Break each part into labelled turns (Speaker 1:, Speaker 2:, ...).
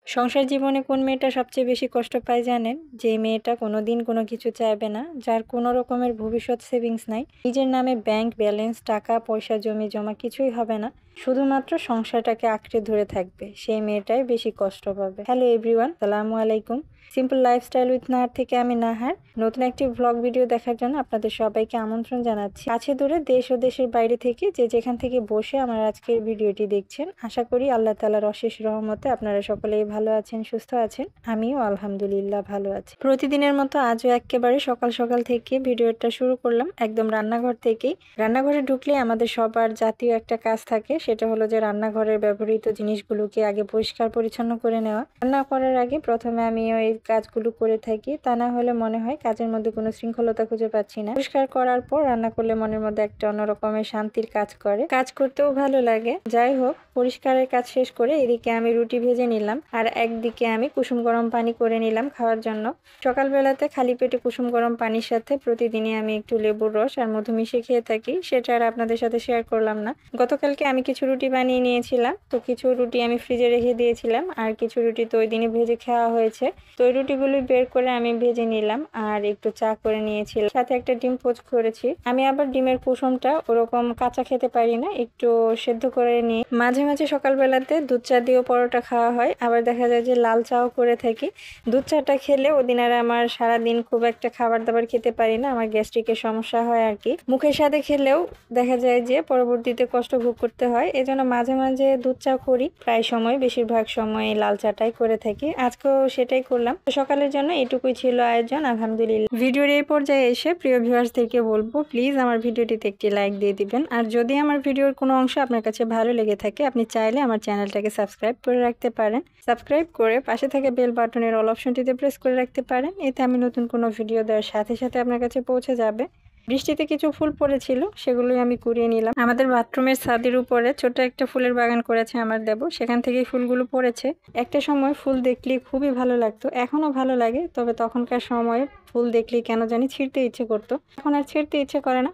Speaker 1: সংসার জীবনে কোন মেয়েটা সবচেয়ে বেশি কষ্ট পায় জানেন? যে মেয়েটা কোনোদিন কোনো কিছু চাইবে না, যার কোনো রকমের ভবিষ্যৎ সেভিংস নাই, নিজের নামে ব্যাংক ব্যালেন্স, টাকা পয়সা, জমি জমা কিছুই হবে না, শুধুমাত্র সংসারটাকে আঁকড়ে ধরে থাকবে। সেই মেয়েটাই বেশি কষ্ট পাবে। হ্যালো এভরিওয়ান, সালামু আলাইকুম। সিম্পল লাইফস্টাইল উইথ নাহার থেকে আমি নাহার নতুন একটি ভ্লগ ভিডিও দেখার জন্য আপনাদের সবাইকে আমন্ত্রণ জানাচ্ছি। কাছে দূরে দেশ ও দেশের বাইরে থেকে যে যেখান থেকে বসে আমার আজকের ভিডিওটি দেখছেন, আশা করি আল্লাহ তাআলার অশেষ রহমতে আপনারা সকলেই ভালো আছেন, সুস্থ আছেন। আমিও আলহামদুলিল্লাহ ভালো আছি। প্রতিদিনের মতো আজও একেবারে সকাল সকাল থেকে ভিডিওটা শুরু করলাম, একদম রান্নাঘর থেকেই। রান্নাঘরে ঢুকলে আমাদের সবার জাতীয় একটা কাজ থাকে, সেটা হলো যে রান্নাঘরের ব্যবহৃত জিনিসগুলোকে আগে পরিষ্কার পরিচ্ছন্ন করে নেওয়া। রান্না করার আগে প্রথমে আমি ওই কাজগুলো করে থাকি, তা না হলে মনে হয় কাজের মধ্যে কোনো শৃঙ্খলতা খুঁজে পাচ্ছি না। পরিষ্কার করার পর রান্না করলে মনের মধ্যে একটা অন্যরকমের শান্তির কাজ করে, কাজ করতেও ভালো লাগে। যাই হোক, পরিষ্কারের কাজ শেষ করে এদিকে আমি রুটি ভেজে নিলাম, আর একদিকে আমি কুসুম গরম পানি করে নিলাম খাওয়ার জন্য। সকালবেলাতে খালি পেটে কুসুম গরম পানির সাথে প্রতিদিনই আমি একটু লেবুর রস আর মধু মিশিয়ে খেয়ে থাকি, সেটা আর আপনাদের সাথে শেয়ার করলাম না। গতকালকে আমি কিছু রুটি বানিয়ে নিয়েছিলাম, তো কিছু রুটি আমি ফ্রিজে রেখে দিয়েছিলাম, আর কিছু রুটি তো ওই দিনই ভেজে খাওয়া হয়েছে। তো ওই রুটিগুলো বের করে আমি ভেজে নিলাম, আর একটু চা করে নিয়েছিলাম, সাথে একটা ডিম পোচ করেছি। আমি আবার ডিমের কুসুমটা ওরকম কাঁচা খেতে পারি না, একটু সেদ্ধ করে নিই। মাঝে মাঝে সকালবেলাতে দুধ চা দিয়েও পরোটা খাওয়া হয়, আবার দেখা যায় যে লাল চাও করে থাকি। দুধ চাটা খেলে ওদিন আর আমার সারাদিন খুব একটা খাবার দাবার খেতে পারি না, আমার গ্যাস্ট্রিকের সমস্যা হয় আর কি। মুখের সাথে খেলেও দেখা যায় যে পরবর্তীতে কষ্ট ভোগ করতে হয়, এজন্য মাঝে মাঝে দুধ চা করি। প্রায় সময়, বেশিরভাগ সময় লাল চাটাই করে থাকি, আজকেও সেটাই করলাম। তো সকালের জন্য এটুকুই ছিল আয়োজন, আলহামদুলিল্লাহ। ভিডিওর এই পর্যায়ে এসে প্রিয় ভিউয়ার্সদেরকে বলবো, প্লিজ আমার ভিডিওটিতে একটি লাইক দিয়ে দিবেন। আর যদি আমার ভিডিওর কোনো অংশ আপনার কাছে ভালো লেগে থাকে, আপনি চাইলে আমার চ্যানেলটাকে সাবস্ক্রাইব করে রাখতে পারেন। সাবস্ক্রাইব করে পাশে থাকা বেল বাটনের অল অপশনটিতে প্রেস করে রাখতে পারেন, এতে আমি নতুন কোনো ভিডিও দেওয়ার সাথে সাথে আপনার কাছে পৌঁছে যাবে। বৃষ্টিতে কিছু ফুল পড়েছিল, সেগুলোই আমি কুড়িয়ে নিলাম। আমাদের বাথরুমের ছাদের উপরে ছোট একটা ফুলের বাগান করেছে আমার দেবর, সেখান থেকেই ফুলগুলো পড়েছে। একটা সময় ফুল দেখলে খুবই ভালো লাগতো, এখনো ভালো লাগে, তবে তখনকার সময়ে ফুল দেখলেই কেন জানি ছিঁড়তে ইচ্ছে করতো। এখন আর ছিঁড়তে ইচ্ছে করে না,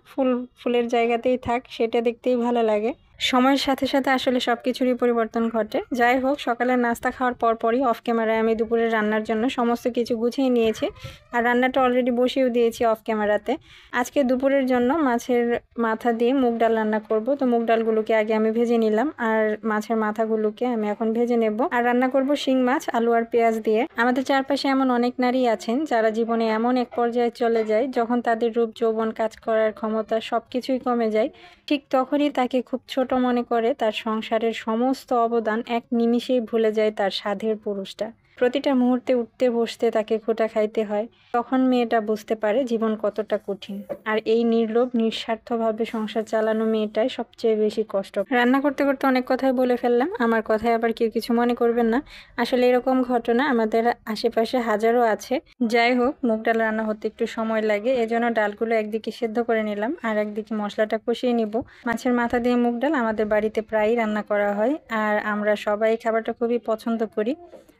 Speaker 1: ফুলের জায়গাতেই থাক, সেটা দেখতেই ভালো লাগে। সময়ের সাথে সাথে আসলে সবকিছুরই পরিবর্তন ঘটে। যাই হোক, সকালের নাস্তা খাওয়ার পরপরই অফ ক্যামেরায় আমি দুপুরের রান্নার জন্য সমস্ত কিছু গুছিয়ে নিয়েছি, আর রান্নাটা অলরেডি বসিয়েও দিয়েছি অফ ক্যামেরাতে। আজকে দুপুরের জন্য মাছের মাথা দিয়ে মুগ ডাল রান্না করব। তো মুগ ডালগুলোকে আগে আমি ভেজে নিলাম, আর মাছের মাথাগুলোকে আমি এখন ভেজে নেব। আর রান্না করব শিং মাছ, আলু আর পেঁয়াজ দিয়ে। আমাদের চারপাশে এমন অনেক নারী আছেন যারা জীবনে এমন এক পর্যায়ে চলে যায় যখন তাদের রূপ যৌবন, কাজ করার ক্ষমতা সবকিছুই কমে যায়। ঠিক তখনই তাকে খুব ছোট মনে করে, তার সংসারের সমস্ত অবদান এক নিমিষেই ভুলে যায় তার সাধের পুরুষটা। প্রতিটা মুহূর্তে উঠতে বসতে তাকে খোঁটা খাইতে হয়। তখন মেয়েটা বুঝতে পারে জীবন কতটা কঠিন, আর এই নির্লোভ নিঃস্বার্থভাবে সংসার চালানো মেয়েটাই সবচেয়ে বেশি কষ্ট। রান্না করতে করতে অনেক কথাই বলে ফেললাম, আমার কথায় আবার কেউ কিছু মনে করবেন না। আসলে এরকম ঘটনা আমাদের আশেপাশে হাজারো আছে। যাই হোক, মুগ ডাল রান্না হতে একটু সময় লাগে, এজন্য ডালগুলো একদিকে সেদ্ধ করে নিলাম, আর একদিকে মশলাটা কষিয়ে নিব। মাছের মাথা দিয়ে মুগ ডাল আমাদের বাড়িতে প্রায়ই রান্না করা হয়, আর আমরা সবাই খাবারটা খুবই পছন্দ করি।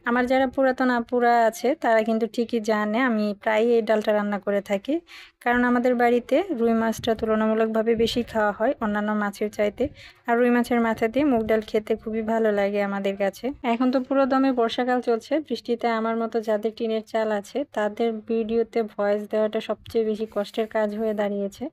Speaker 1: আমার যারা পুরাতন আপুরা আছে তারা কিন্তু ঠিকই জানে আমি প্রায়ই এই ডালটা রান্না করে থাকি, কারণ আমাদের বাড়িতে রুই মাছটা তুলনামূলকভাবে বেশি খাওয়া হয় অন্যান্য মাছের চাইতে। আর রুই মাছের মাথা দিয়ে মুগ ডাল খেতে খুবই ভালো লাগে আমাদের কাছে। এখন তো পুরো দমে বর্ষাকাল চলছে, বৃষ্টিতে আমার মতো যাদের টিনের চাল আছে তাদের ভিডিওতে ভয়েস দেওয়াটা সবচেয়ে বেশি কষ্টের কাজ হয়ে দাঁড়িয়েছে।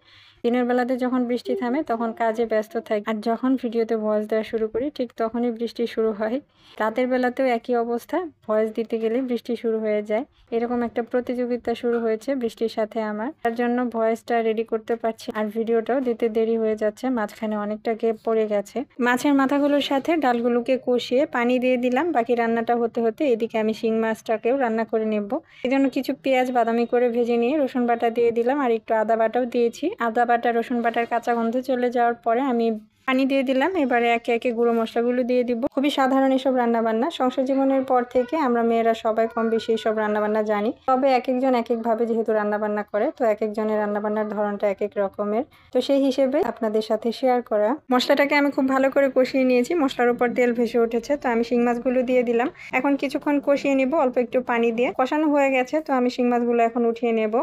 Speaker 1: দিনের বেলাতে যখন বৃষ্টি থামে তখন কাজে ব্যস্ত থাকি, আর যখন ভিডিওতে ভয়েস দেওয়া শুরু করি ঠিক তখনই বৃষ্টি শুরু হয়। রাতের বেলাতেও একই অবস্থা, ভয়েস দিতে গেলে বৃষ্টি শুরু হয়ে যায়। এরকম একটা প্রতিযোগিতা শুরু হয়েছে বৃষ্টির সাথে আমার, তার জন্য ভয়েসটা রেডি করতে পারছি, আর ভিডিওটাও দিতে দেরি হয়ে যাচ্ছে, মাঝখানে অনেকটা গ্যাপ পড়ে গেছে। মাছের মাথাগুলোর সাথে ডালগুলোকে কষিয়ে পানি দিয়ে দিলাম, বাকি রান্নাটা হতে হতে এদিকে আমি শিং মাছটাকেও রান্না করে নেব। এই জন্য কিছু পেঁয়াজ বাদামি করে ভেজে নিয়ে রসুন বাটা দিয়ে দিলাম, আর একটু আদা বাটাও দিয়েছি। আদা বাটা রসুন বাটার কাঁচা গন্ধ চলে যাওয়ার পরে আমি পানি দিয়ে দিলাম। এবারে একে একে গুঁড়ো মশলাগুলো দিয়ে দিব। খুবই সাধারণ এসব রান্নাবান্না, সংসার জীবনের পর থেকে আমরা মেয়েরা সবাই কম বেশি এইসব রান্নাবান্না জানি, তবে এক একজন এক একভাবে যেহেতু রান্নাবান্না করে, তো এক একজনের রান্নাবান্নার ধরনটা এক এক রকমের, তো সেই হিসেবে আপনাদের সাথে শেয়ার করা। মশলাটাকে আমি খুব ভালো করে কষিয়ে নিয়েছি, মশলার উপর তেল ভেসে উঠেছে, তো আমি শিং মাছগুলো দিয়ে দিলাম। এখন কিছুক্ষণ কষিয়ে নিব অল্প একটু পানি দিয়ে। কষানো হয়ে গেছে, তো আমি শিং মাছগুলো এখন উঠিয়ে নেব।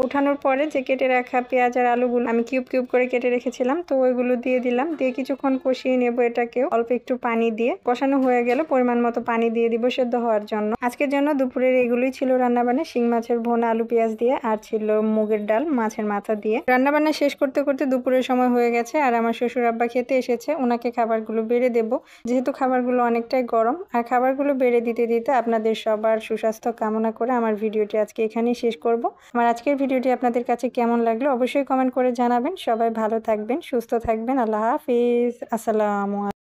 Speaker 1: উঠানোর পরে যে কেটে রাখা পেঁয়াজ আর আলুগুলো আমি কিউব কিউব করে কেটে রেখেছিলাম, তো ওইগুলো দিয়ে দিলাম। দিয়ে কিছুক্ষণ কষিয়ে নেব এটাকেও অল্প একটু পানি দিয়ে। কষানো হয়ে গেলে পরিমাণ মতো পানি দিয়ে দিব সেদ্ধ হওয়ার জন্য। আজকের জন্য দুপুরের এগুলোই ছিল রান্নাবান্না, শিং মাছের ভোনা আলু পেঁয়াজ দিয়ে, আর ছিল মুগের ডাল মাছের মাথা দিয়ে। রান্নাবান্না শেষ করতে করতে দুপুরের সময় হয়ে গেছে, আর আমার শ্বশুর আব্বা খেতে এসেছে। ওনাকে খাবারগুলো বেড়ে দেব, যেহেতু খাবারগুলো অনেকটাই গরম। আর খাবারগুলো বেড়ে দিতে দিতে আপনাদের সবার সুস্বাস্থ্য কামনা করে আমার ভিডিওটি আজকে এখানেই শেষ করব। আমার আজকের ভিডিওটি আপনাদের কাছে কেমন লাগলো অবশ্যই কমেন্ট করে জানাবেন। সবাই ভালো থাকবেন, সুস্থ থাকবেন। আল্লাহ হাফিজ, আসসালামু আলাইকুম।